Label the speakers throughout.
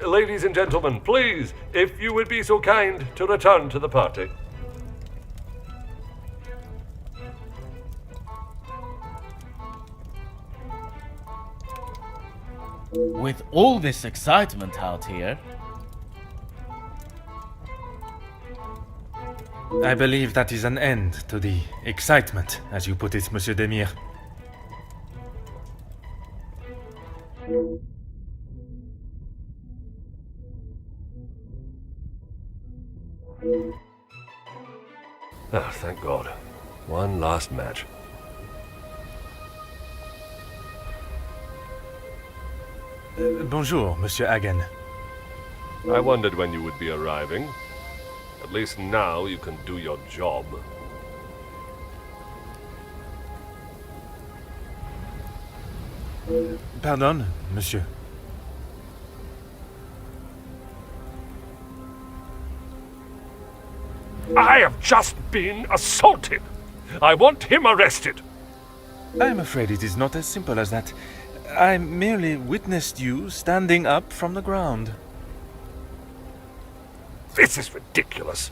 Speaker 1: Ladies and gentlemen, please, if you would be so kind to return to the party.
Speaker 2: With all this excitement out here,
Speaker 3: I believe that is an end to the excitement, as you put it, Monsieur Demire.
Speaker 1: Oh, thank God. One last match.
Speaker 3: Bonjour, Monsieur Hagen.
Speaker 1: I wondered when you would be arriving. At least now you can do your job.
Speaker 3: Pardon, Monsieur.
Speaker 1: I have just been assaulted. I want him arrested.
Speaker 3: I'm afraid it is not as simple as that. I merely witnessed you standing up from the ground.
Speaker 1: This is ridiculous.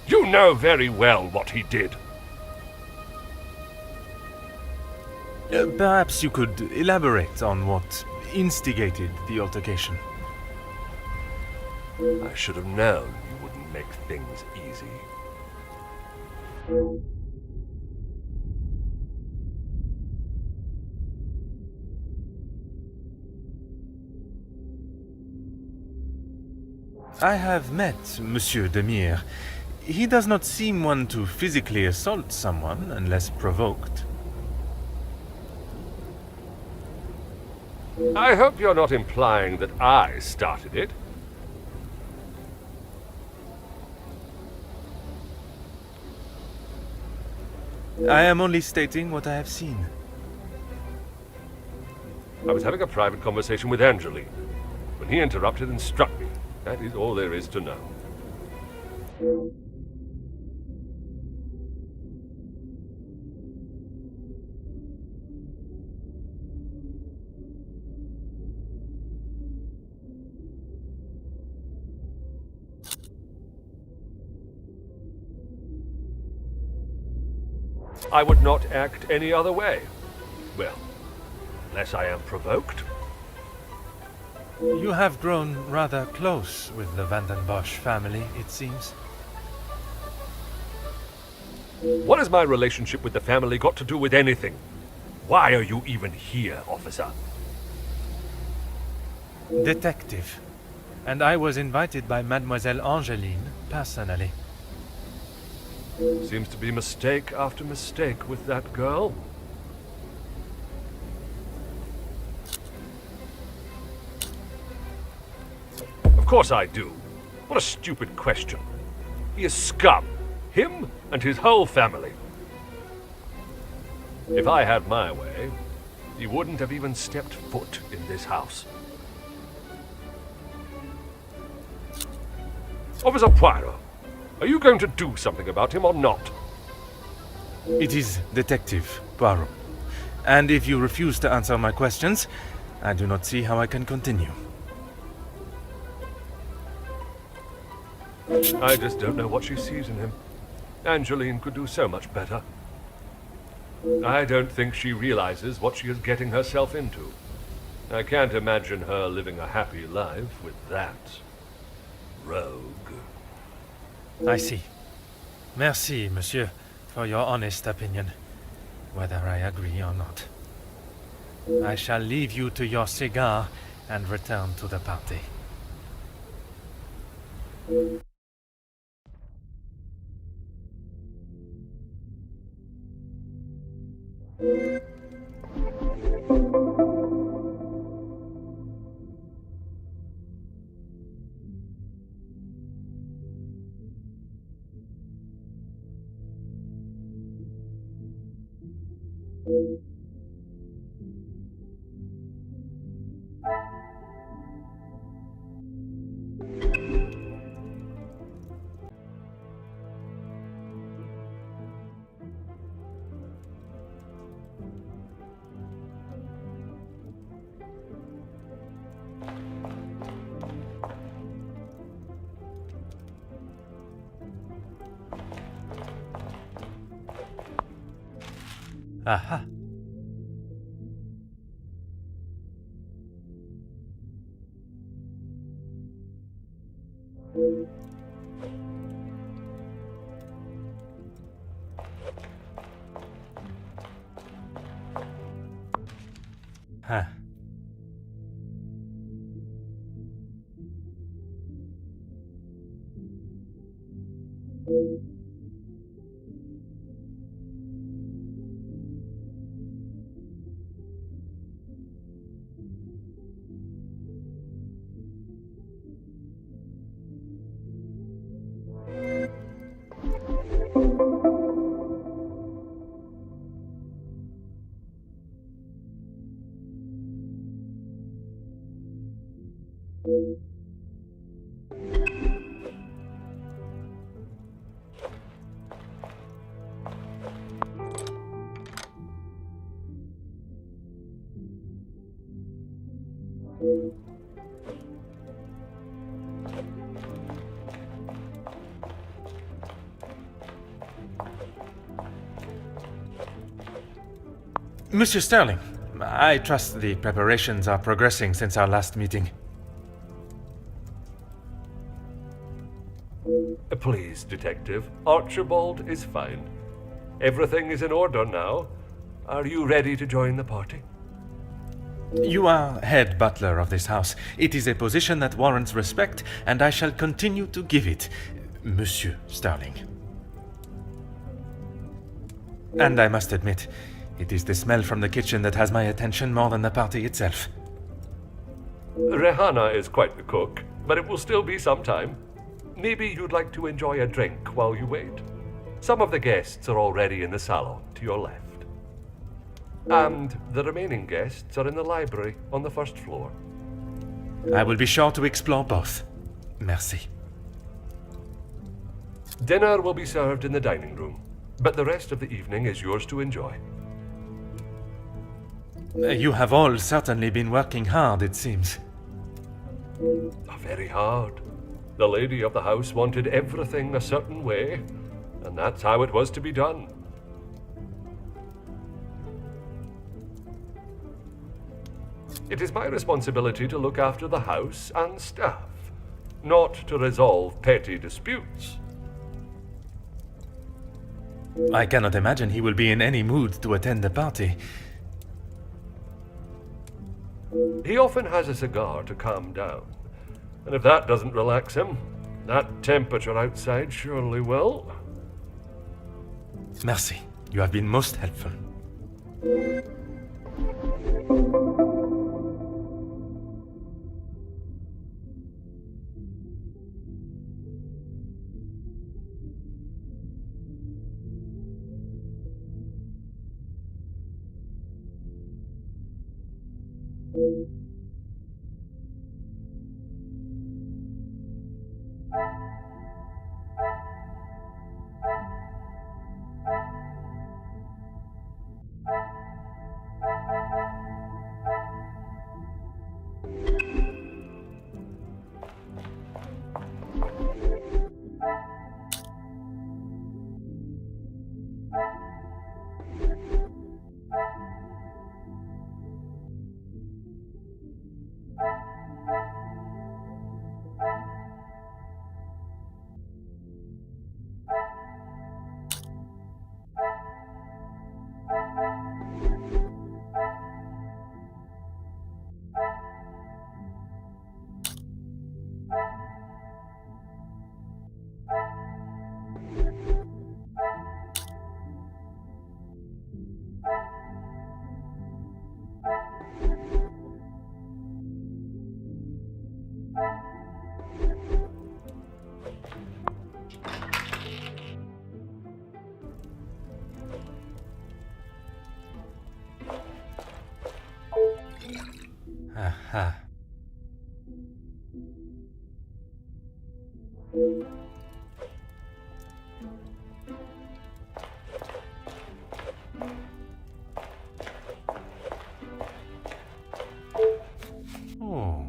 Speaker 1: You know very well what he did.
Speaker 3: Perhaps you could elaborate on what instigated the altercation.
Speaker 1: I should have known you wouldn't make things easy.
Speaker 3: I have met Monsieur Demire. He does not seem one to physically assault someone unless provoked.
Speaker 1: I hope you're not implying that I started it.
Speaker 3: I am only stating what I have seen.
Speaker 1: I was having a private conversation with Angeline when he interrupted and struck me. That is all there is to know. I would not act any other way. Well, unless I am provoked.
Speaker 3: You have grown rather close with the Vandenbosch family, it seems.
Speaker 1: What has my relationship with the family got to do with anything? Why are you even here, officer?
Speaker 3: Detective. And I was invited by Mademoiselle Angeline personally.
Speaker 1: Seems to be mistake after mistake with that girl. Of course I do. What a stupid question. He is scum. Him and his whole family. If I had my way, he wouldn't have even stepped foot in this house. Officer Poirot, are you going to do something about him or not?
Speaker 3: It is Detective Poirot. And if you refuse to answer my questions, I do not see how I can continue.
Speaker 1: I just don't know what she sees in him. Angeline could do so much better. I don't think she realizes what she is getting herself into. I can't imagine her living a happy life with that rogue.
Speaker 3: I see. Merci, monsieur, for your honest opinion, whether I agree or not. I shall leave you to your cigar and return to the party. Aha. Huh. Monsieur Sterling, I trust the preparations are progressing since our last meeting.
Speaker 1: Please, Detective. Archibald is fine. Everything is in order now. Are you ready to join the party?
Speaker 3: You are head butler of this house. It is a position that warrants respect, and I shall continue to give it, Monsieur Sterling. And I must admit, it is the smell from the kitchen that has my attention more than the party itself.
Speaker 1: Rehanna is quite the cook, but it will still be some time. Maybe you'd like to enjoy a drink while you wait. Some of the guests are already in the salon to your left. And the remaining guests are in the library on the first floor.
Speaker 3: I will be sure to explore both. Merci.
Speaker 1: Dinner will be served in the dining room, but the rest of the evening is yours to enjoy.
Speaker 3: You have all certainly been working hard, it seems.
Speaker 1: Very hard. The lady of the house wanted everything a certain way, and that's how it was to be done. It is my responsibility to look after the house and staff, not to resolve petty disputes.
Speaker 3: I cannot imagine he will be in any mood to attend the party.
Speaker 1: He often has a cigar to calm down, and if that doesn't relax him, that temperature outside surely will.
Speaker 3: Merci. You have been most helpful. Aha. Oh.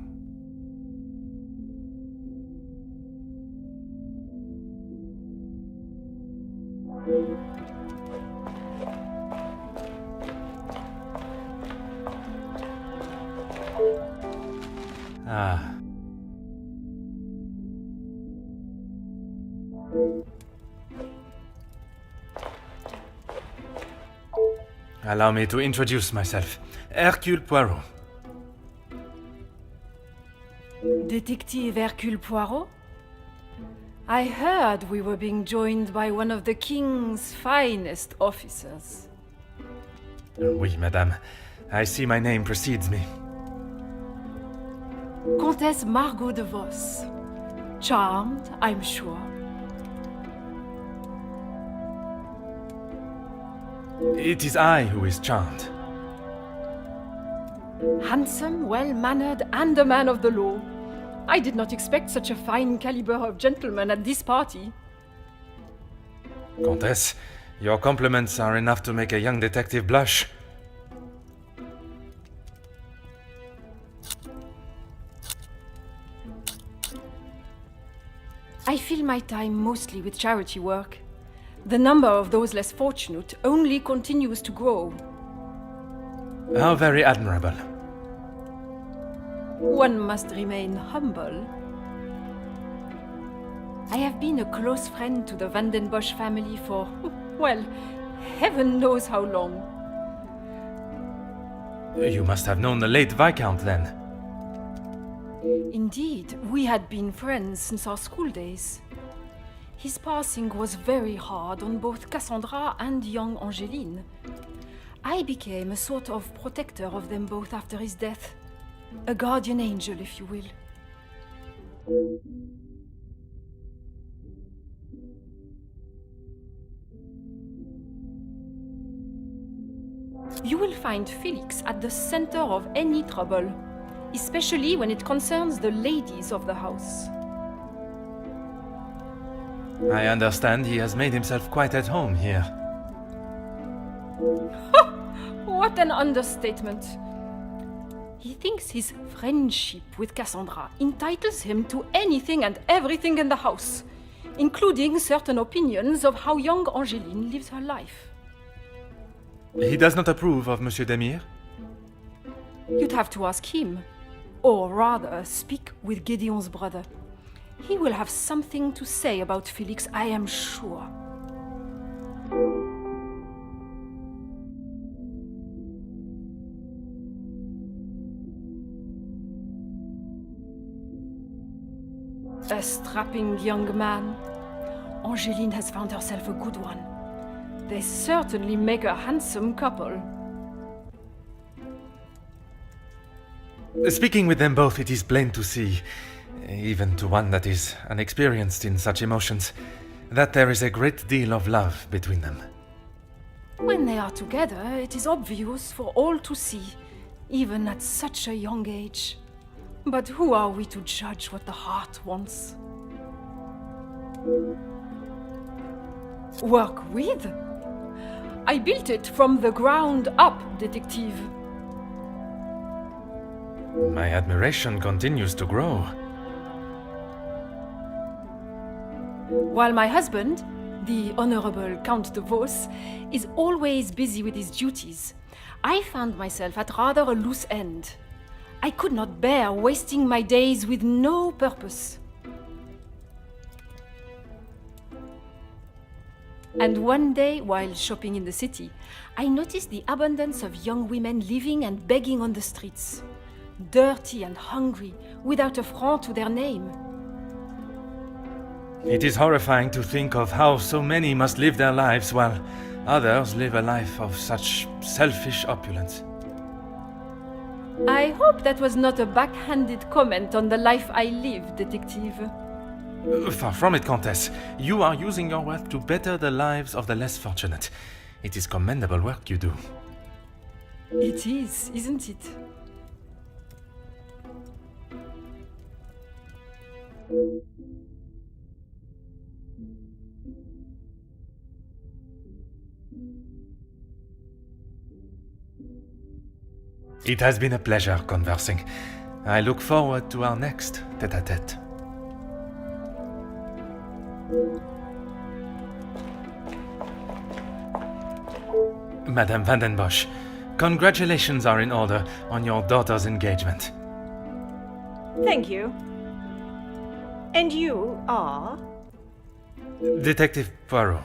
Speaker 3: Ah. Allow me to introduce myself. Hercule Poirot.
Speaker 4: Detective Hercule Poirot? I heard we were being joined by one of the King's finest officers.
Speaker 3: Oui, madame. I see my name precedes me.
Speaker 4: Comtesse Margot de Vos. Charmed, I'm sure.
Speaker 3: It is I who is charmed.
Speaker 4: Handsome, well-mannered, and a man of the law. I did not expect such a fine caliber of gentleman at this party.
Speaker 3: Comtesse, your compliments are enough to make a young detective blush.
Speaker 4: I fill my time mostly with charity work. The number of those less fortunate only continues to grow.
Speaker 3: How very admirable.
Speaker 4: One must remain humble. I have been a close friend to the Van den Bosch family for, well, heaven knows how long.
Speaker 3: You must have known the late Viscount then.
Speaker 4: Indeed, we had been friends since our school days. His passing was very hard on both Cassandra and young Angeline. I became a sort of protector of them both after his death. A guardian angel, if you will. You will find Felix at the center of any trouble, especially when it concerns the ladies of the house.
Speaker 3: I understand he has made himself quite at home here.
Speaker 4: What an understatement! He thinks his friendship with Cassandra entitles him to anything and everything in the house, including certain opinions of how young Angeline lives her life.
Speaker 3: He does not approve of Monsieur Demire?
Speaker 4: You'd have to ask him. Or rather, speak with Gideon's brother. He will have something to say about Felix, I am sure. A strapping young man. Angeline has found herself a good one. They certainly make a handsome couple.
Speaker 3: Speaking with them both, it is plain to see, even to one that is unexperienced in such emotions, that there is a great deal of love between them.
Speaker 4: When they are together, it is obvious for all to see, even at such a young age. But who are we to judge what the heart wants? Work with? I built it from the ground up, detective.
Speaker 3: My admiration continues to grow.
Speaker 4: While my husband, the Honorable Count de Vos, is always busy with his duties, I found myself at rather a loose end. I could not bear wasting my days with no purpose. And one day, while shopping in the city, I noticed the abundance of young women living and begging on the streets. Dirty and hungry, without a franc to their name.
Speaker 3: It is horrifying to think of how so many must live their lives while others live a life of such selfish opulence.
Speaker 4: I hope that was not a backhanded comment on the life I live, detective.
Speaker 3: Far from it, Comtesse. You are using your wealth to better the lives of the less fortunate. It is commendable work you do.
Speaker 4: It is, isn't it?
Speaker 3: It has been a pleasure conversing. I look forward to our next tête-à-tête. Madame Van den Bosch, congratulations are in order on your daughter's engagement.
Speaker 5: Thank you. And you are?
Speaker 3: Detective Poirot.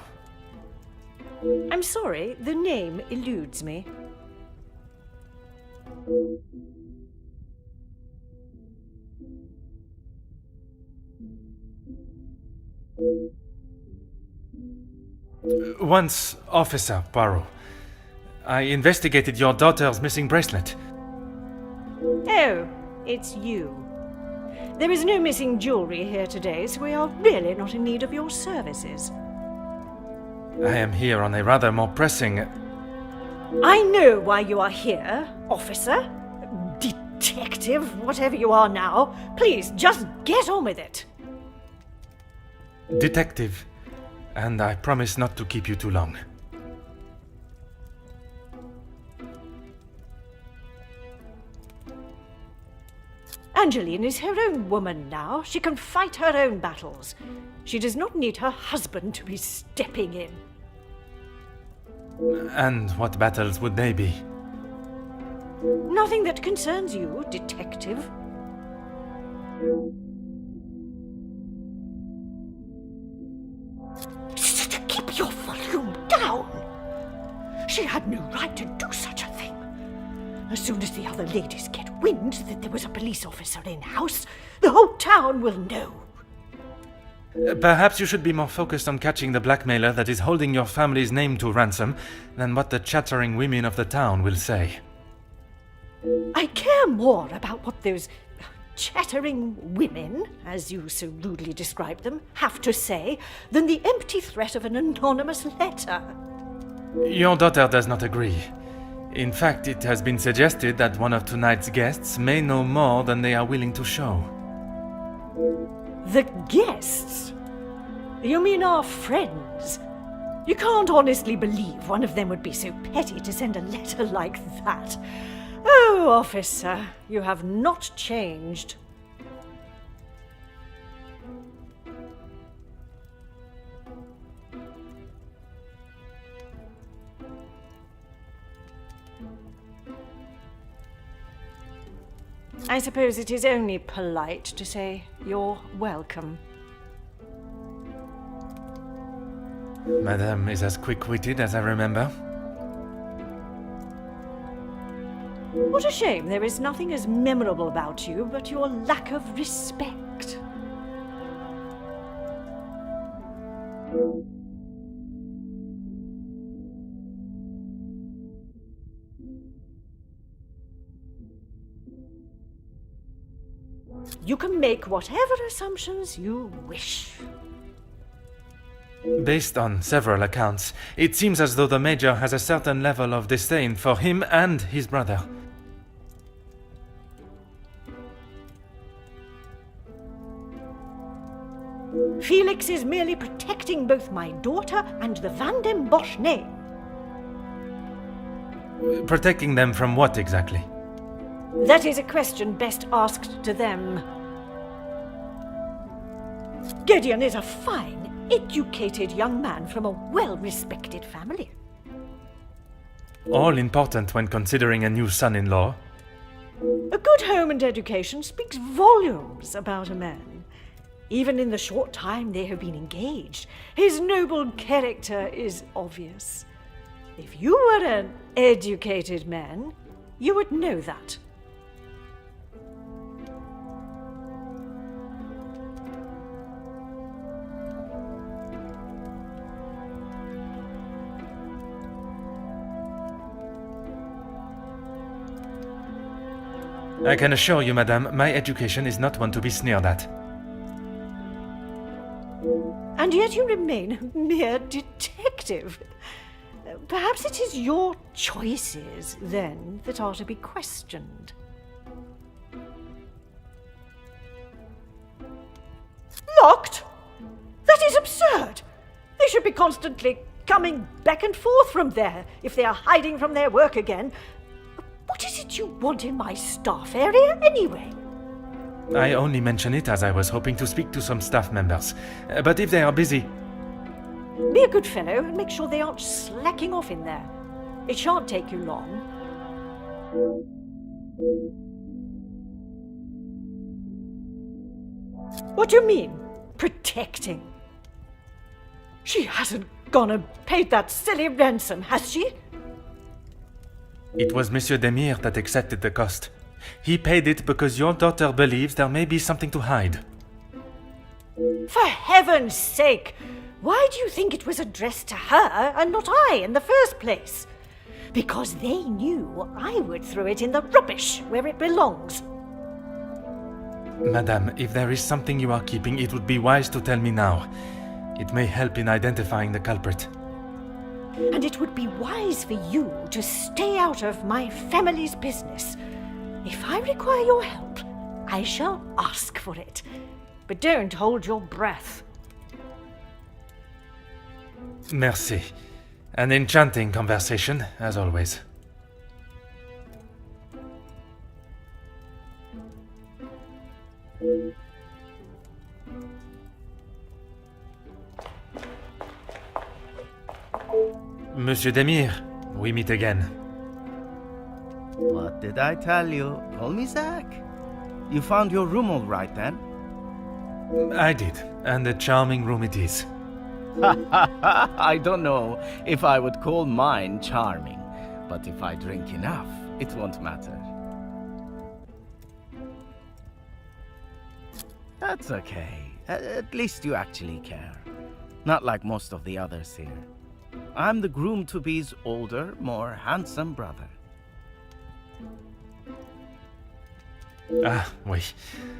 Speaker 5: I'm sorry, the name eludes me.
Speaker 3: Once Officer Poirot. I investigated your daughter's missing bracelet.
Speaker 5: Oh, it's you. There is no missing jewelry here today, so we are really not in need of your services.
Speaker 3: I am here on a rather more pressing...
Speaker 5: I know why you are here, officer. Detective, whatever you are now. Please, just get on with it.
Speaker 3: Detective. And I promise not to keep you too long.
Speaker 5: Angeline is her own woman now. She can fight her own battles. She does not need her husband to be stepping in.
Speaker 3: And what battles would they be?
Speaker 5: Nothing that concerns you, detective. Keep your volume down! She had no right to do such a thing. As soon as the other ladies get wind that there was a police officer in-house, the whole town will know.
Speaker 3: Perhaps you should be more focused on catching the blackmailer that is holding your family's name to ransom than what the chattering women of the town will say.
Speaker 5: I care more about what those chattering women, as you so rudely describe them, have to say than the empty threat of an anonymous letter.
Speaker 3: Your daughter does not agree. In fact, it has been suggested that one of tonight's guests may know more than they are willing to show.
Speaker 5: The guests? You mean our friends? You can't honestly believe one of them would be so petty to send a letter like that. Oh, officer, you have not changed. I suppose it is only polite to say you're welcome.
Speaker 3: Madame is as quick-witted as I remember.
Speaker 5: What a shame there is nothing as memorable about you but your lack of respect. You can make whatever assumptions you wish.
Speaker 3: Based on several accounts, it seems as though the Major has a certain level of disdain for him and his brother.
Speaker 5: Felix is merely protecting both my daughter and the Van den Bosch name.
Speaker 3: Protecting them from what exactly?
Speaker 5: That is a question best asked to them. Gideon is a fine, educated young man from a well-respected family.
Speaker 3: All important when considering a new son-in-law.
Speaker 5: A good home and education speaks volumes about a man. Even in the short time they have been engaged, his noble character is obvious. If you were an educated man, you would know that.
Speaker 3: I can assure you, madame, my education is not one to be sneered at.
Speaker 5: And yet you remain a mere detective. Perhaps it is your choices, then, that are to be questioned. Locked? That is absurd! They should be constantly coming back and forth from there if they are hiding from their work again. What is it you want in my staff area, anyway?
Speaker 3: I only mention it as I was hoping to speak to some staff members. But if they are busy...
Speaker 5: Be a good fellow and make sure they aren't slacking off in there. It shan't take you long. What do you mean, protecting? She hasn't gone and paid that silly ransom, has she?
Speaker 3: It was Monsieur Demire that accepted the cost. He paid it because your daughter believes there may be something to hide.
Speaker 5: For heaven's sake! Why do you think it was addressed to her and not I in the first place? Because they knew I would throw it in the rubbish where it belongs.
Speaker 3: Madame, if there is something you are keeping, it would be wise to tell me now. It may help in identifying the culprit.
Speaker 5: And it would be wise for you to stay out of my family's business. If I require your help, I shall ask for it. But don't hold your breath.
Speaker 3: Merci. An enchanting conversation, as always. Monsieur Demire, we meet again.
Speaker 6: What did I tell you? Call me Zach. You found your room all right then?
Speaker 3: I did, and a charming room it is.
Speaker 6: I don't know if I would call mine charming, but if I drink enough, it won't matter. That's okay. At least you actually care. Not like most of the others here. I'm the groom-to-be's older, more handsome brother.
Speaker 3: Ah, oui.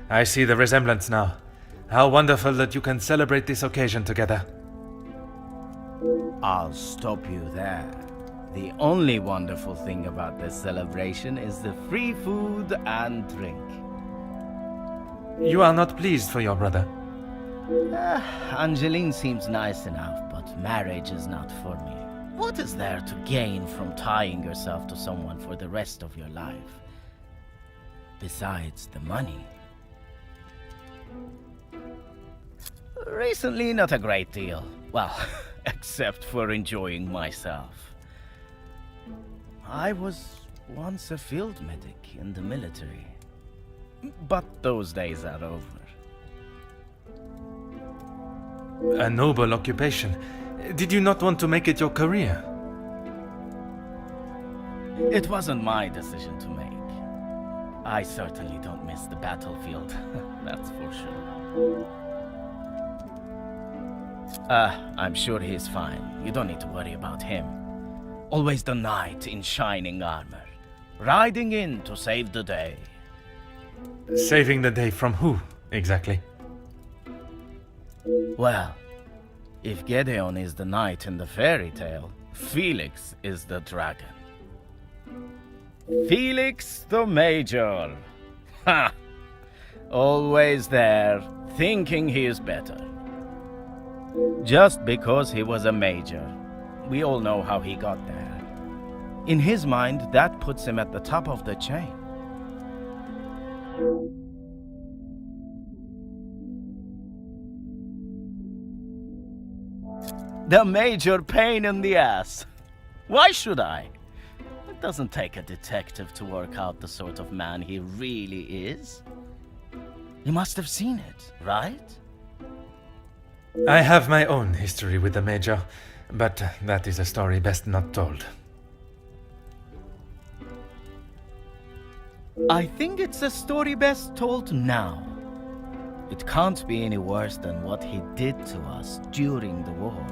Speaker 3: I see the resemblance now. How wonderful that you can celebrate this occasion together.
Speaker 6: I'll stop you there. The only wonderful thing about this celebration is the free food and drink.
Speaker 3: You are not pleased for your brother.
Speaker 6: Angeline seems nice enough, but marriage is not for me. What is there to gain from tying yourself to someone for the rest of your life? Besides the money. Recently, not a great deal. Well, except for enjoying myself. I was once a field medic in the military. But those days are over.
Speaker 3: A noble occupation. Did you not want to make it your career?
Speaker 6: It wasn't my decision to make. I certainly don't miss the battlefield, that's for sure. I'm sure he's fine. You don't need to worry about him. Always the knight in shining armor, riding in to save the day.
Speaker 3: Saving the day from who, exactly?
Speaker 6: Well, if Gedeon is the knight in the fairy tale, Felix is the dragon. Felix the Major. Ha! Always there, thinking he is better. Just because he was a major. We all know how he got there. In his mind, that puts him at the top of the chain. The major pain in the ass. Why should I? It doesn't take a detective to work out the sort of man he really is. You must have seen it, right?
Speaker 3: I have my own history with the Major, but that is a story best not told.
Speaker 6: I think it's a story best told now. It can't be any worse than what he did to us during the war.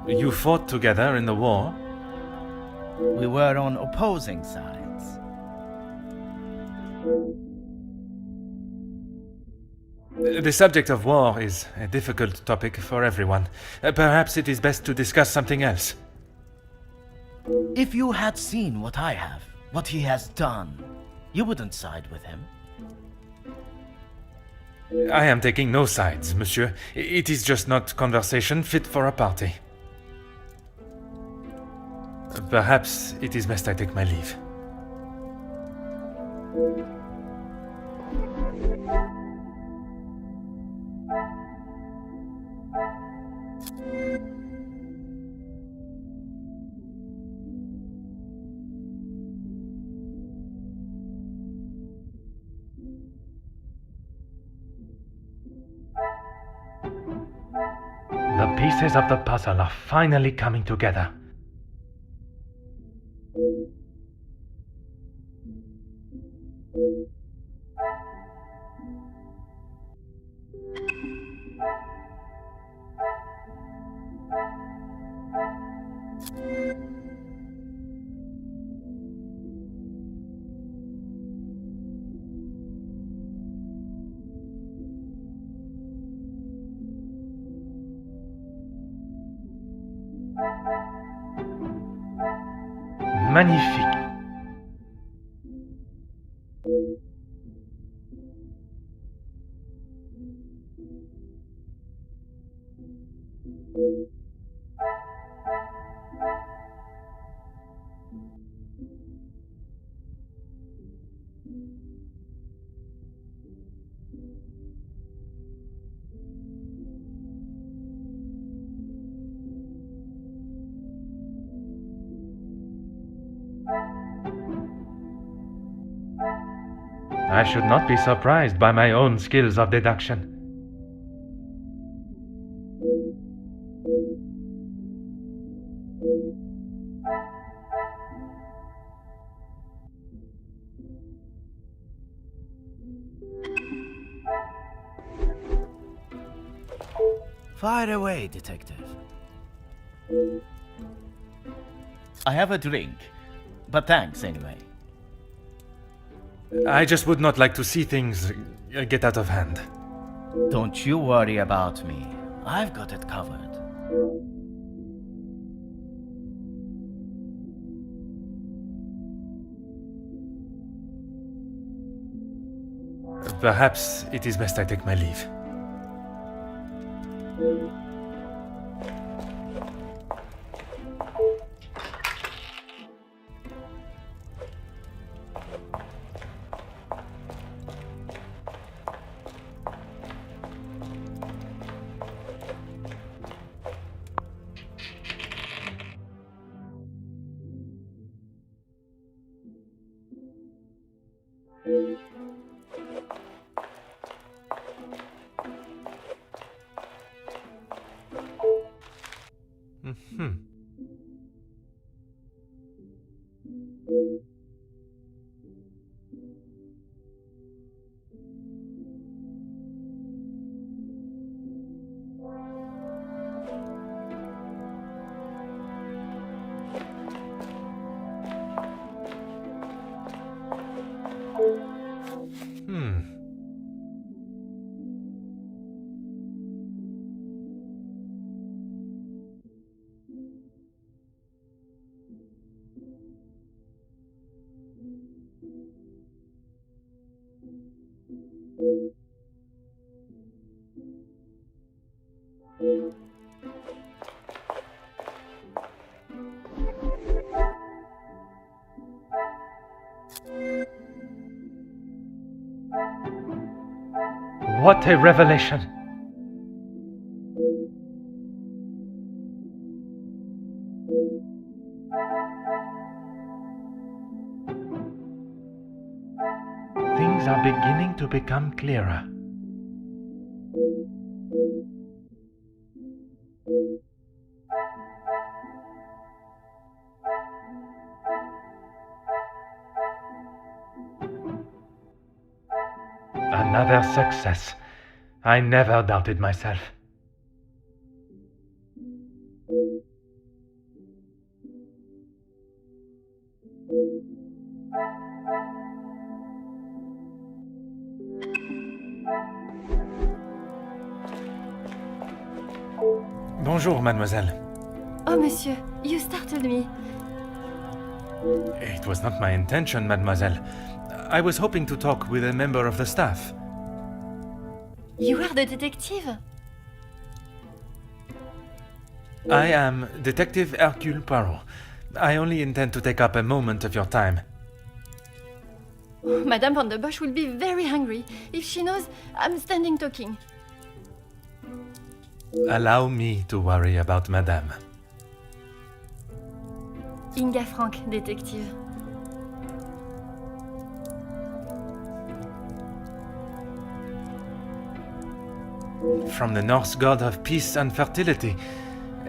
Speaker 3: You fought together in the war?
Speaker 6: We were on opposing sides.
Speaker 3: The subject of war is a difficult topic for everyone. Perhaps it is best to discuss something else.
Speaker 6: If you had seen what I have, what he has done, you wouldn't side with him.
Speaker 3: I am taking no sides, monsieur. It is just not conversation fit for a party. Perhaps it is best I take my leave. pieces of the puzzle are finally coming together. Magnifique. I should not be surprised by my own skills of deduction.
Speaker 6: Fire away, detective.
Speaker 2: I have a drink, but thanks anyway.
Speaker 3: I just would not like to see things get out of hand.
Speaker 6: Don't you worry about me. I've got it covered.
Speaker 3: Perhaps it is best I take my leave. What a revelation! Things are beginning to become clearer. Another success. I never doubted myself. Bonjour, mademoiselle.
Speaker 4: Oh, monsieur, you startled me.
Speaker 3: It was not my intention, mademoiselle. I was hoping to talk with a member of the staff.
Speaker 4: You are the detective?
Speaker 3: I am Detective Hercule Poirot. I only intend to take up a moment of your time.
Speaker 4: Madame Van der Bosch will be very hungry if she knows I'm standing talking.
Speaker 3: Allow me to worry about Madame.
Speaker 4: Inga Frank, detective.
Speaker 3: From the Norse god of peace and fertility.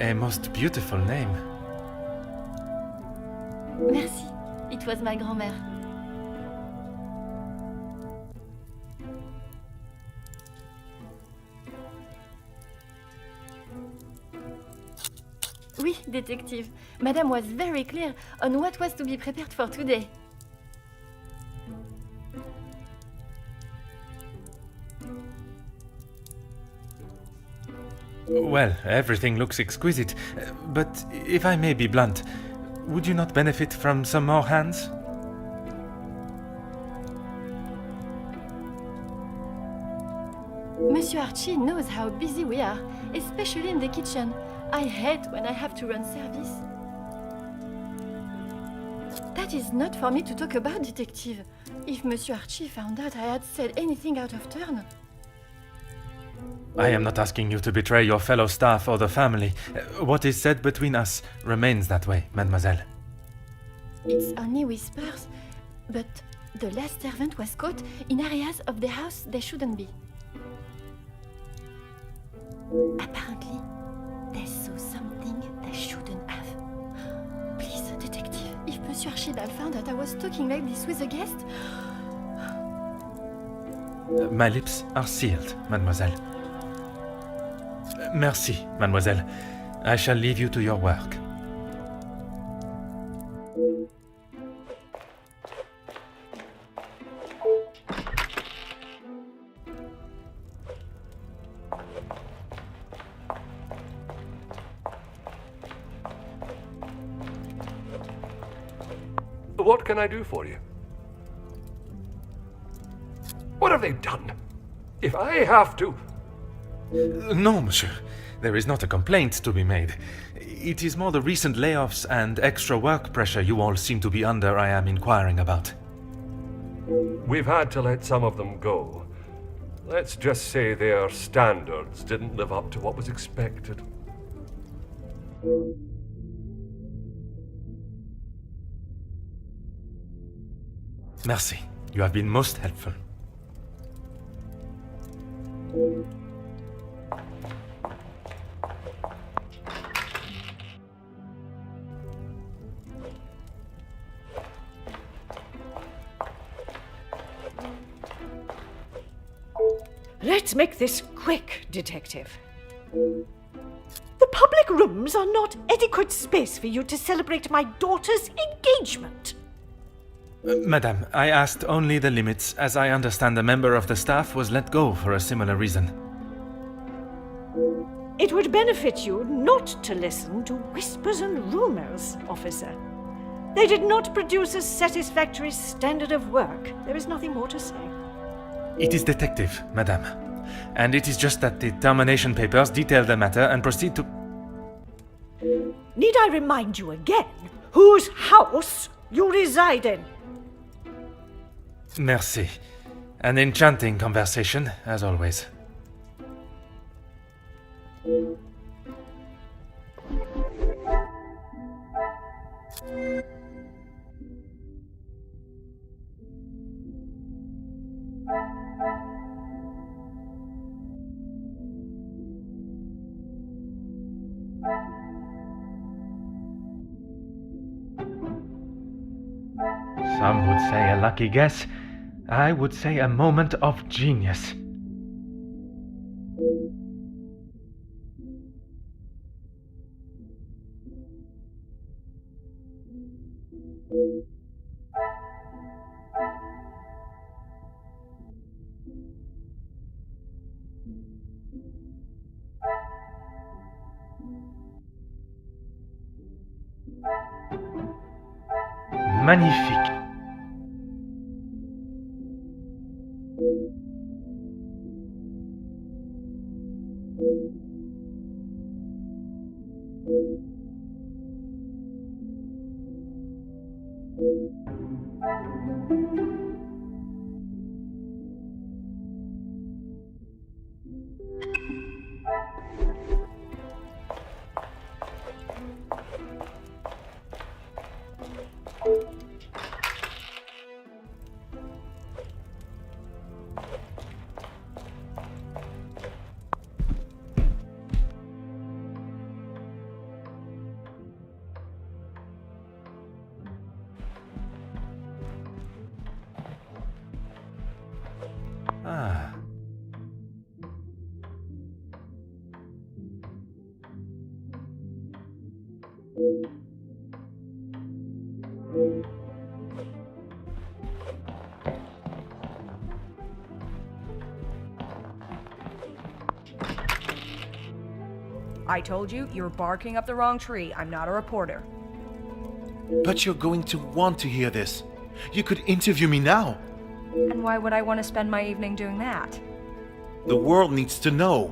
Speaker 3: A most beautiful name.
Speaker 7: Merci. It was my grand-mère. Oui, detective. Madame was very clear on what was to be prepared for today.
Speaker 3: Well, everything looks exquisite, but if I may be blunt, would you not benefit from some more hands?
Speaker 7: Monsieur Archie knows how busy we are, especially in the kitchen. I hate when I have to run service. That is not for me to talk about, detective. If Monsieur Archie found out I had said anything out of turn...
Speaker 3: I am not asking you to betray your fellow staff or the family. What is said between us remains that way, mademoiselle.
Speaker 7: It's only whispers, but the last servant was caught in areas of the house they shouldn't be. Apparently, they saw something they shouldn't have. Please, detective, if Monsieur Archibald found out I was talking like this with a guest...
Speaker 3: My lips are sealed, mademoiselle. Merci, mademoiselle. I shall leave you to your work.
Speaker 1: What can I do for you? What have they done? If I have to...
Speaker 3: No, monsieur. There is not a complaint to be made. It is more the recent layoffs and extra work pressure you all seem to be under I am inquiring about.
Speaker 1: We've had to let some of them go. Let's just say their standards didn't live up to what was expected.
Speaker 3: Merci. You have been most helpful.
Speaker 5: Let's make this quick, detective. The public rooms are not adequate space for you to celebrate my daughter's engagement.
Speaker 3: Madame, I asked only the limits, as I understand a member of the staff was let go for a similar reason.
Speaker 5: It would benefit you not to listen to whispers and rumors, officer. They did not produce a satisfactory standard of work. There is nothing more to say.
Speaker 3: It is detective, madame. And it is just that the termination papers detail the matter and proceed to...
Speaker 5: Need I remind you again whose house you reside in?
Speaker 3: Merci. An enchanting conversation, as always. Some would say a lucky guess. I would say a moment of genius. Magnifique.
Speaker 8: I told you, you're barking up the wrong tree. I'm not a reporter.
Speaker 9: But you're going to want to hear this. You could interview me now.
Speaker 8: And why would I want to spend my evening doing that?
Speaker 9: The world needs to know.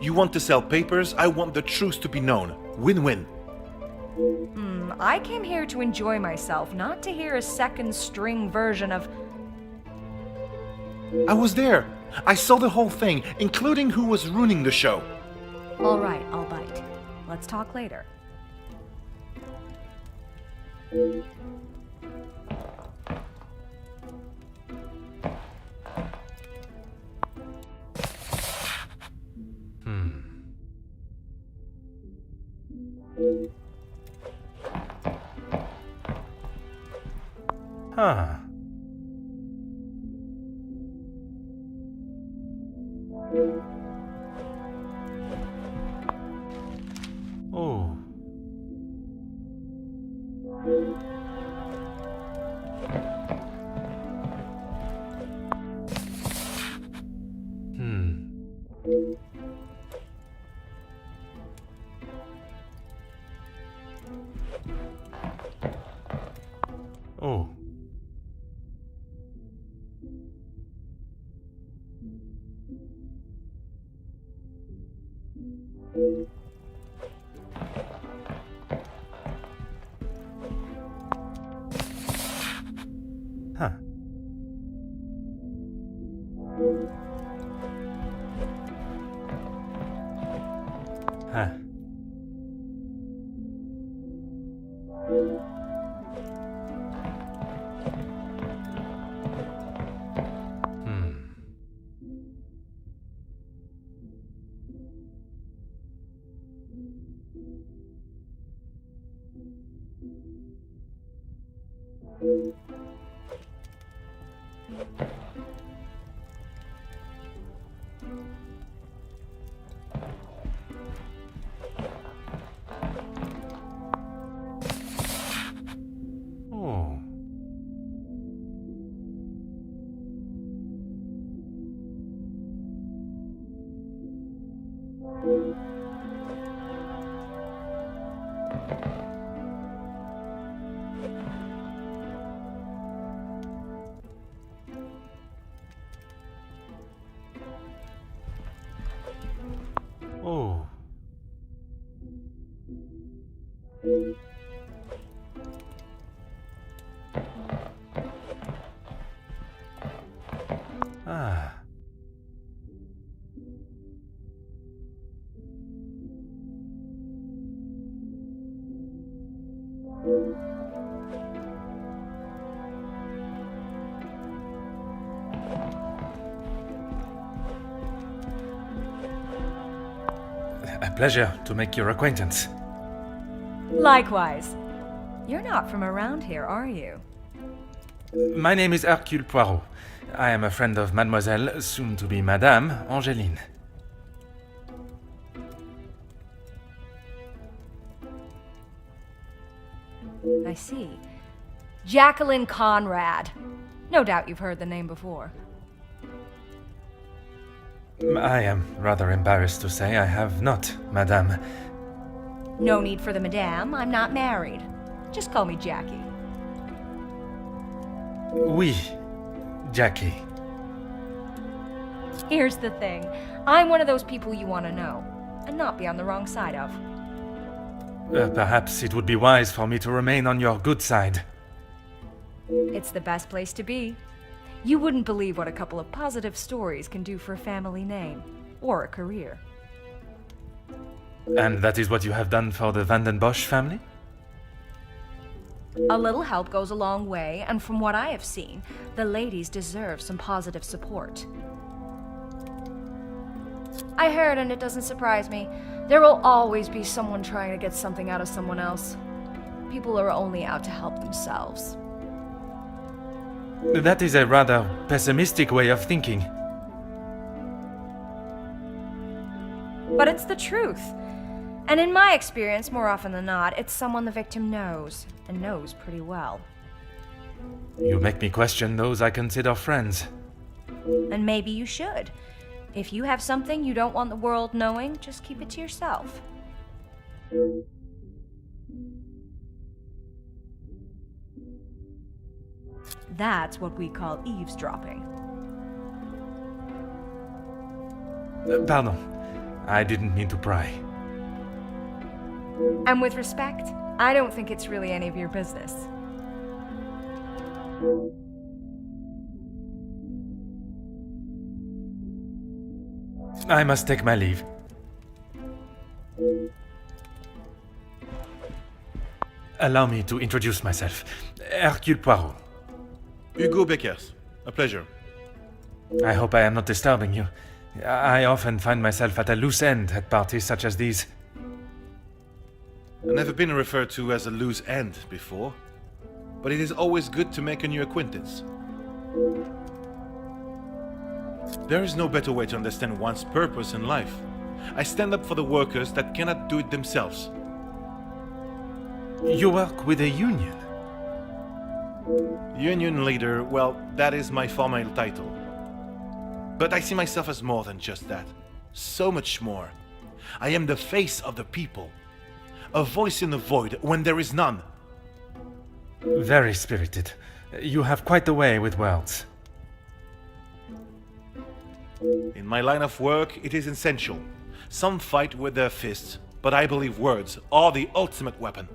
Speaker 9: You want to sell papers, I want the truth to be known. Win-win.
Speaker 8: I came here to enjoy myself, not to hear a second-string version of...
Speaker 9: I was there. I saw the whole thing, including who was ruining the show.
Speaker 8: All right, I'll bite. Let's talk later.
Speaker 3: Huh. Oh. Oh. Huh. Huh. Oh. Oh. Ah. A pleasure to make your acquaintance.
Speaker 8: Likewise. You're not from around here, are you?
Speaker 3: My name is Hercule Poirot. I am a friend of Mademoiselle, soon to be Madame, Angeline.
Speaker 8: I see. Jacqueline Conrad. No doubt you've heard the name before.
Speaker 3: I am rather embarrassed to say I have not, Madame.
Speaker 8: No need for the madame. I'm not married. Just call me Jackie.
Speaker 3: Oui, Jackie.
Speaker 8: Here's the thing. I'm one of those people you want to know, and not be on the wrong side of.
Speaker 3: Perhaps it would be wise for me to remain on your good side.
Speaker 8: It's the best place to be. You wouldn't believe what a couple of positive stories can do for a family name, or a career.
Speaker 3: And that is what you have done for the Van den Bosch family?
Speaker 8: A little help goes a long way, and from what I have seen, the ladies deserve some positive support. I heard, and it doesn't surprise me, there will always be someone trying to get something out of someone else. People are only out to help themselves.
Speaker 3: That is a rather pessimistic way of thinking.
Speaker 8: But it's the truth. And in my experience, more often than not, it's someone the victim knows, and knows pretty well.
Speaker 3: You make me question those I consider friends.
Speaker 8: And maybe you should. If you have something you don't want the world knowing, just keep it to yourself. That's what we call eavesdropping.
Speaker 3: Pardon. I didn't mean to pry.
Speaker 8: And with respect, I don't think it's really any of your business.
Speaker 3: I must take my leave. Allow me to introduce myself. Hercule Poirot.
Speaker 9: Hugo Beckers. A pleasure.
Speaker 3: I hope I am not disturbing you. I often find myself at a loose end at parties such as these.
Speaker 9: I've never been referred to as a loose end before, but it is always good to make a new acquaintance. There is no better way to understand one's purpose in life. I stand up for the workers that cannot do it themselves.
Speaker 3: You work with a union?
Speaker 9: Union leader, well, that is my formal title. But I see myself as more than just that. So much more. I am the face of the people. A voice in the void when there is none.
Speaker 3: Very spirited. You have quite the way with words.
Speaker 9: In my line of work, it is essential. Some fight with their fists, but I believe words are the ultimate weapon.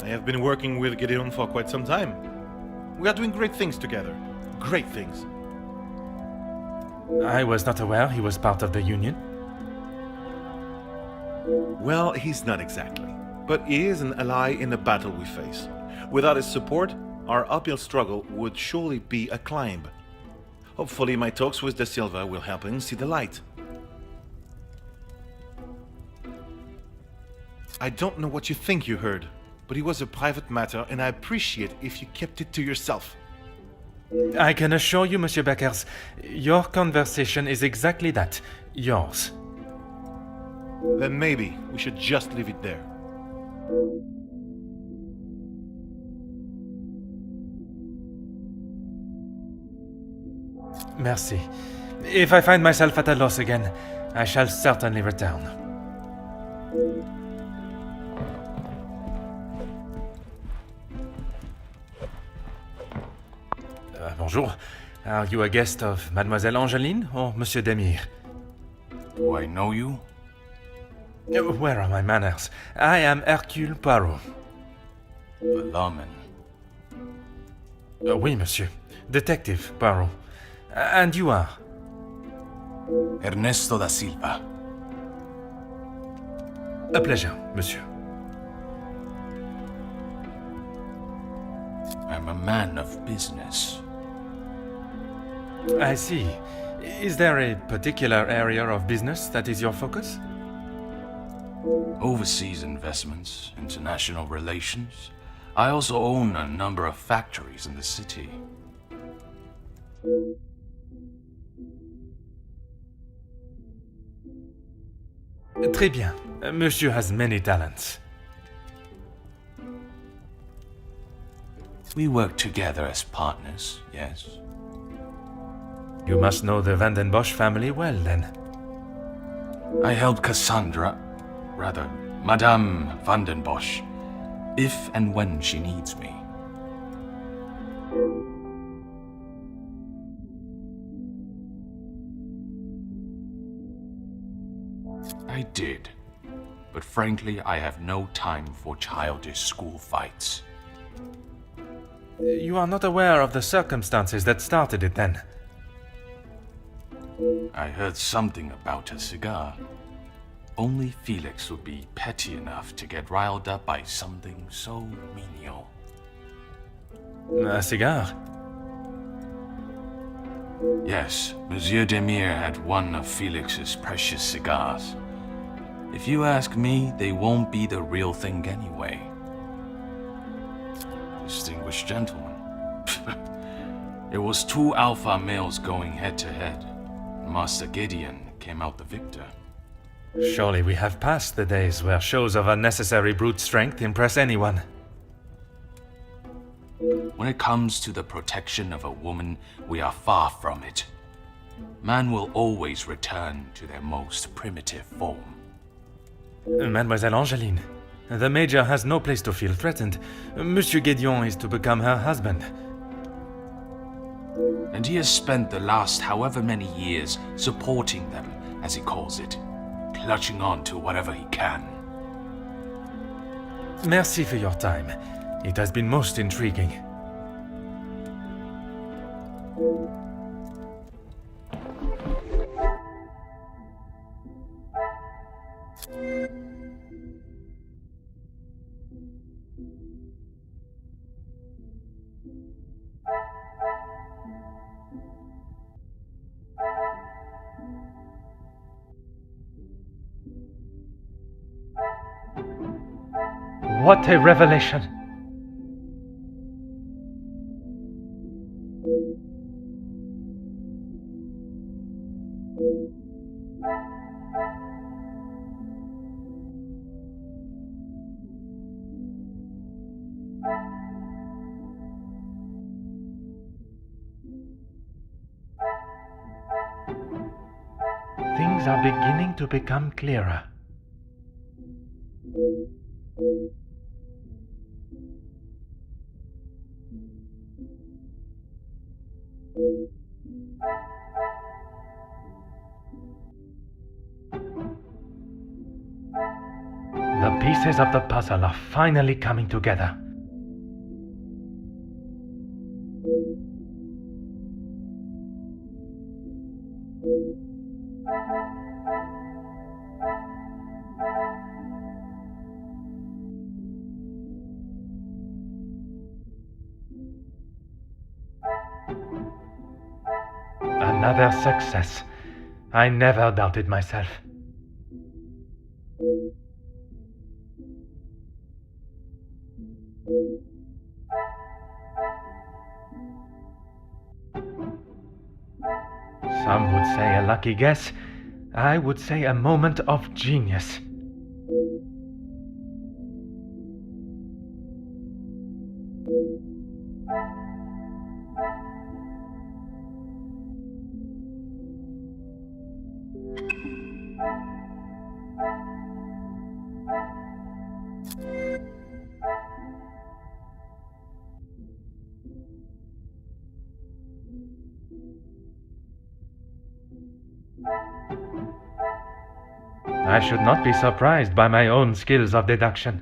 Speaker 9: I have been working with Gideon for quite some time. We are doing great things together. Great things.
Speaker 3: I was not aware he was part of the union.
Speaker 9: Well, he's not exactly. But he is an ally in the battle we face. Without his support, our uphill struggle would surely be a climb. Hopefully my talks with De Silva will help him see the light. I don't know what you think you heard, but it was a private matter and I appreciate if you kept it to yourself.
Speaker 3: I can assure you, Monsieur Beckers, your conversation is exactly that. Yours.
Speaker 9: Then maybe we should just leave it there.
Speaker 3: Merci. If I find myself at a loss again, I shall certainly return. Bonjour. Are you a guest of Mademoiselle Angeline or Monsieur Demire?
Speaker 10: Do I know you?
Speaker 3: Where are my manners? I am Hercule Poirot.
Speaker 10: Balamen.
Speaker 3: Oui, monsieur. Detective Poirot. And you are?
Speaker 10: Ernesto da Silva.
Speaker 3: A pleasure, monsieur.
Speaker 10: I'm a man of business.
Speaker 3: I see. Is there a particular area of business that is your focus?
Speaker 10: Overseas investments, international relations. I also own a number of factories in the city.
Speaker 3: Très bien. Monsieur has many talents.
Speaker 10: We work together as partners, yes.
Speaker 3: You must know the Van den Bosch family well, then.
Speaker 10: I helped Madame Van den Bosch, if and when she needs me. I did, but frankly, I have no time for childish school fights.
Speaker 3: You are not aware of the circumstances that started it, then?
Speaker 10: I heard something about a cigar. Only Felix would be petty enough to get riled up by something so menial.
Speaker 3: A cigar?
Speaker 10: Yes, Monsieur Demire had one of Felix's precious cigars. If you ask me, they won't be the real thing anyway. Distinguished gentleman. It was two alpha males going head to head. Master Gideon came out the victor.
Speaker 3: Surely we have passed the days where shows of unnecessary brute strength impress anyone.
Speaker 10: When it comes to the protection of a woman, we are far from it. Man will always return to their most primitive form.
Speaker 3: Mademoiselle Angeline, the Major has no place to feel threatened. Monsieur Gédéon is to become her husband.
Speaker 10: And he has spent the last however many years supporting them, as he calls it, clutching on to whatever he can.
Speaker 3: Merci for your time. It has been most intriguing. What a revelation! Things are beginning to become clearer. The pieces of the puzzle are finally coming together. Another success. I never doubted myself. Some would say a lucky guess. I would say a moment of genius. I should not be surprised by my own skills of deduction.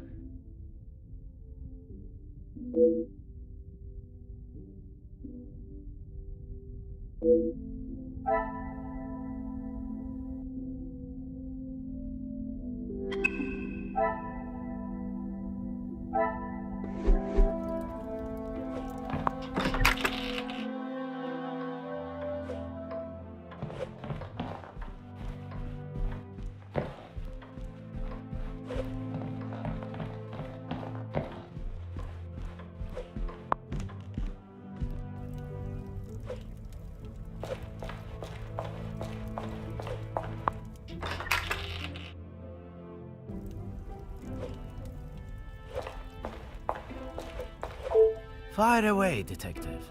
Speaker 6: Fire away, detective.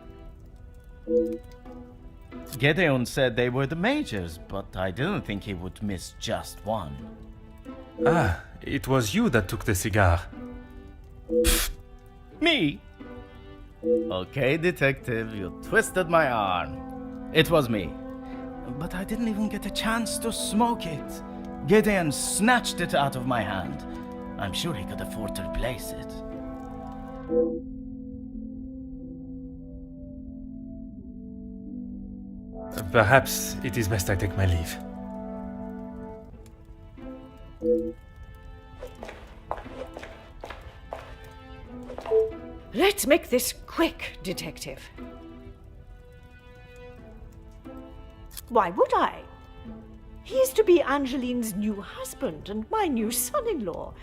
Speaker 6: Gédéon said they were the Major's, but I didn't think he would miss just one.
Speaker 3: Ah, it was you that took the cigar.
Speaker 6: Pfft. Me? Okay, detective, you twisted my arm. It was me. But I didn't even get a chance to smoke it. Gédéon snatched it out of my hand. I'm sure he could afford to replace it.
Speaker 3: Perhaps it is best I take my leave.
Speaker 5: Let's make this quick, detective. Why would I? He is to be Angeline's new husband and my new son-in-law.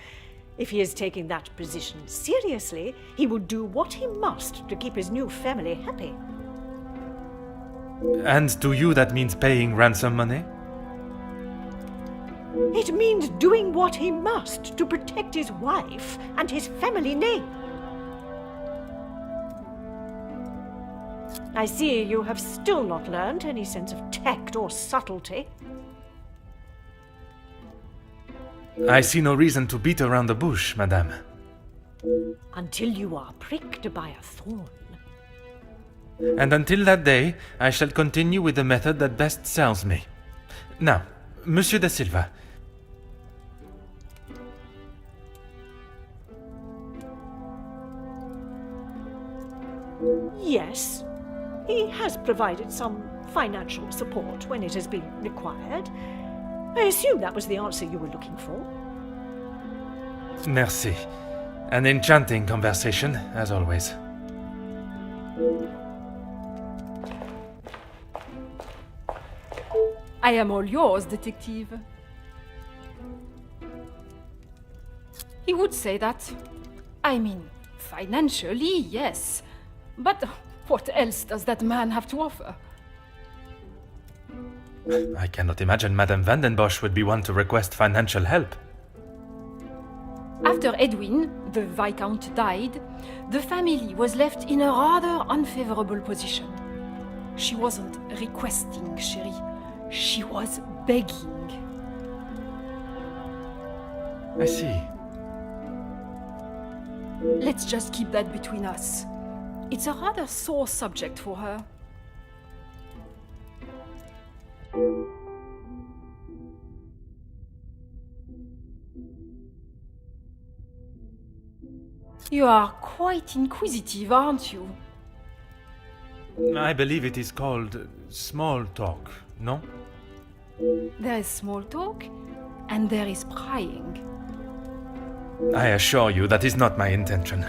Speaker 5: If he is taking that position seriously, he will do what he must to keep his new family happy.
Speaker 3: And to you that means paying ransom money?
Speaker 5: doing what he must to protect his wife and his family name. I see you have still not learned any sense of tact or subtlety.
Speaker 3: I see no reason to beat around the bush, madame.
Speaker 5: Until you are pricked by a thorn.
Speaker 3: And until that day, I shall continue with the method that best serves me. Now, Monsieur da Silva.
Speaker 5: Yes, he has provided some financial support when it has been required. I assume that was the answer you were looking for.
Speaker 3: Merci. An enchanting conversation, as always.
Speaker 4: I am all yours, detective. He would say that. I mean, financially, yes. But what else does that man have to offer?
Speaker 3: I cannot imagine Madame Vandenbosch would be one to request financial help.
Speaker 4: After Edwin, the Viscount, died, the family was left in a rather unfavorable position. She wasn't requesting, chérie. She was begging.
Speaker 3: I see.
Speaker 4: Let's just keep that between us. It's a rather sore subject for her. You are quite inquisitive, aren't you?
Speaker 3: I believe it is called small talk, no?
Speaker 4: There is small talk, and there is prying.
Speaker 3: I assure you that is not my intention.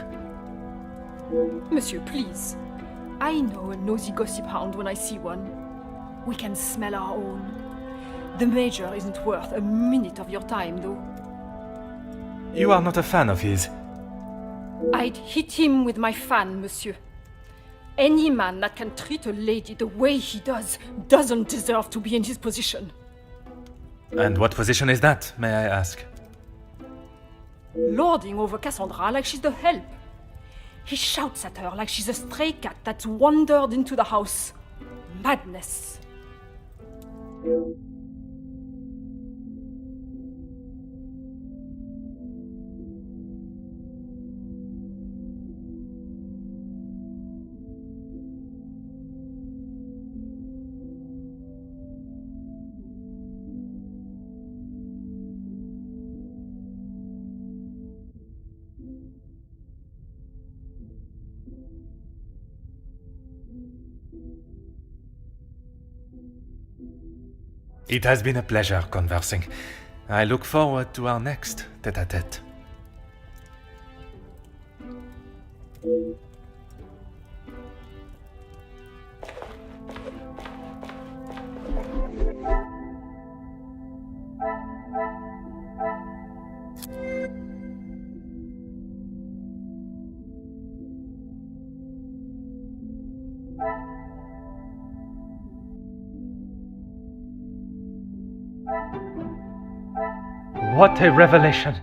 Speaker 4: Monsieur, please. I know a nosy gossip hound when I see one. We can smell our own. The Major isn't worth a minute of your time, though.
Speaker 3: You are not a fan of his.
Speaker 4: I'd hit him with my fan, monsieur. Any man that can treat a lady the way he does doesn't deserve to be in his position.
Speaker 3: And what position is that, may I ask?
Speaker 4: Lording over Cassandra like she's the help. He shouts at her like she's a stray cat that's wandered into the house. Madness.
Speaker 3: It has been a pleasure conversing. I look forward to our next tête-à-tête. What a revelation!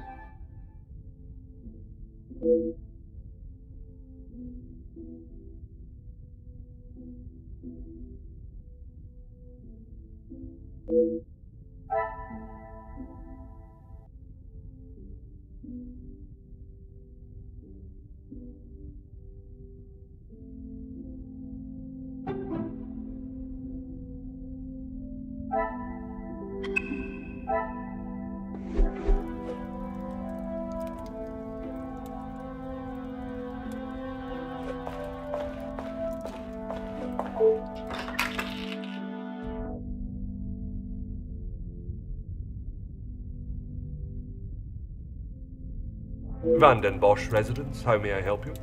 Speaker 1: Vandenbosch residence, how may I help you?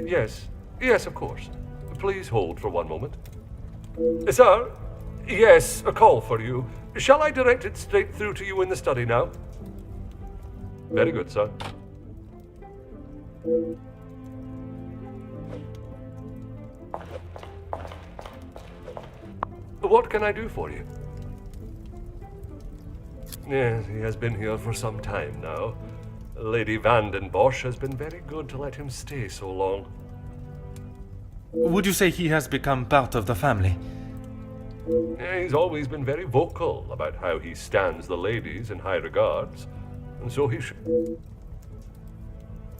Speaker 1: Yes, of course. Please hold for one moment. Sir? Yes, a call for you. Shall I direct it straight through to you in the study now? Very good, sir. What can I do for you? Yes, he has been here for some time now. Lady Vandenbosch has been very good to let him stay so long.
Speaker 3: Would you say he has become part of the family?
Speaker 1: He's always been very vocal about how he stands the ladies in high regards, and so he should.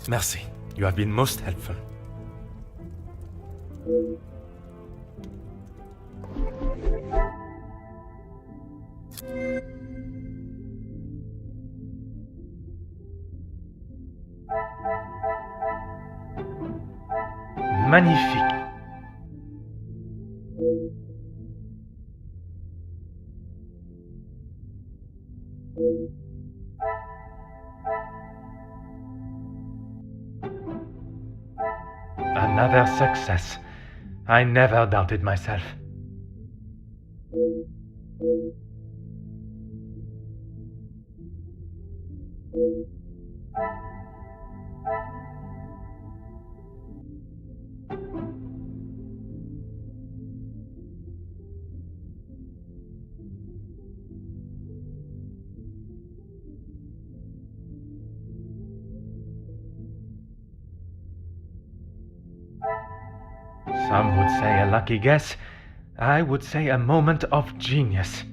Speaker 3: Merci. You have been most helpful. Magnifique. Another success. I never doubted myself. Some would say a lucky guess. I would say a moment of genius.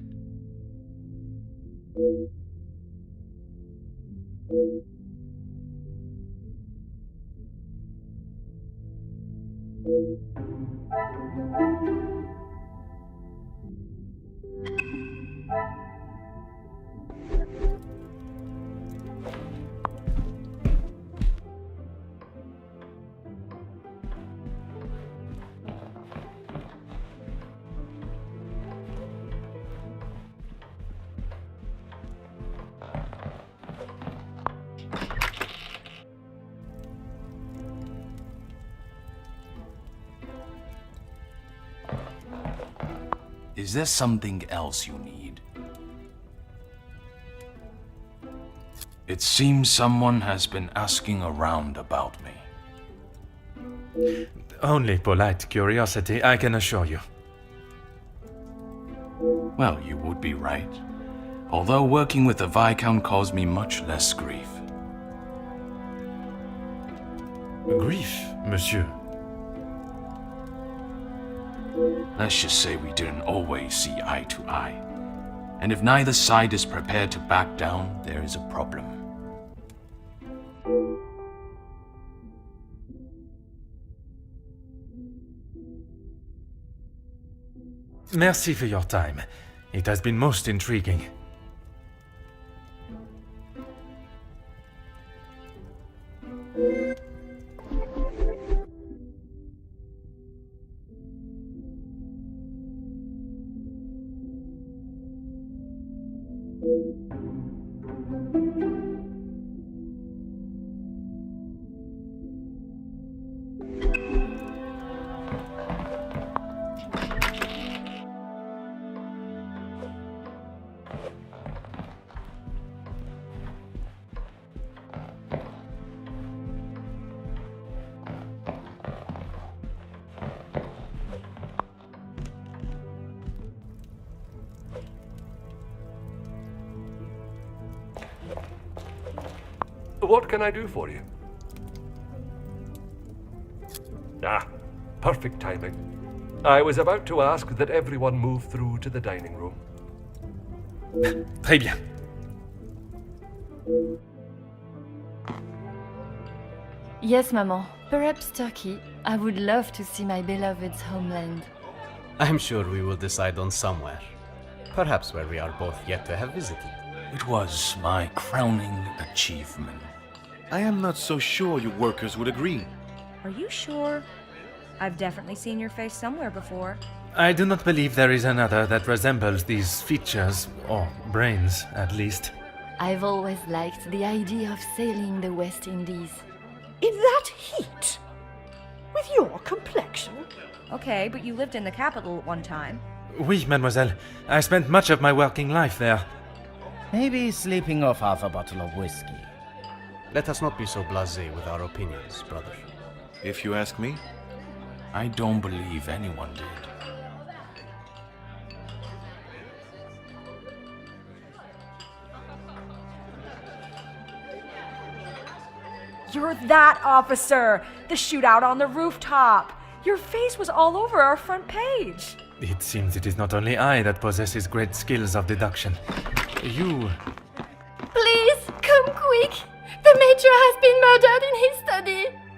Speaker 10: Is there something else you need? It seems someone has been asking around about me.
Speaker 3: Only polite curiosity, I can assure you.
Speaker 10: Well, you would be right. Although working with the Viscount caused me much less grief.
Speaker 3: Grief, monsieur.
Speaker 10: Let's just say we didn't always see eye to eye. And if neither side is prepared to back down, there is a problem.
Speaker 3: Merci for your time. It has been most intriguing.
Speaker 1: What can I do for you? Ah, perfect timing. I was about to ask that everyone move through to the dining room.
Speaker 3: Très bien.
Speaker 8: Yes, Maman. Perhaps Turkey. I would love to see my beloved's homeland.
Speaker 11: I'm sure we will decide on somewhere. Perhaps where we are both yet to have visited.
Speaker 10: It was my crowning achievement.
Speaker 9: I am not so sure you workers would agree.
Speaker 12: Are you sure? I've definitely seen your face somewhere before.
Speaker 3: I do not believe there is another that resembles these features, or brains, at least.
Speaker 8: I've always liked the idea of sailing the West Indies.
Speaker 5: In that heat? With your complexion?
Speaker 12: Okay, but you lived in the capital at one time.
Speaker 3: Oui, mademoiselle. I spent much of my working life there.
Speaker 6: Maybe sleeping off half a bottle of whiskey.
Speaker 11: Let us not be so blasé with our opinions, brother.
Speaker 9: If you ask me,
Speaker 10: I don't believe anyone did.
Speaker 12: You're that officer! The shootout on the rooftop! Your face was all over our front page!
Speaker 3: It seems it is not only I that possesses great skills of deduction. You...
Speaker 7: Please, come quick! The Major has been murdered in his study!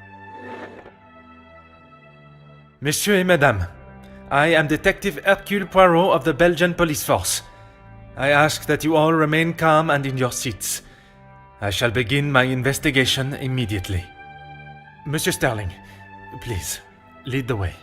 Speaker 3: Messieurs et Mesdames, I am Detective Hercule Poirot of the Belgian police force. I ask that you all remain calm and in your seats. I shall begin my investigation immediately. Monsieur Sterling, please, lead the way.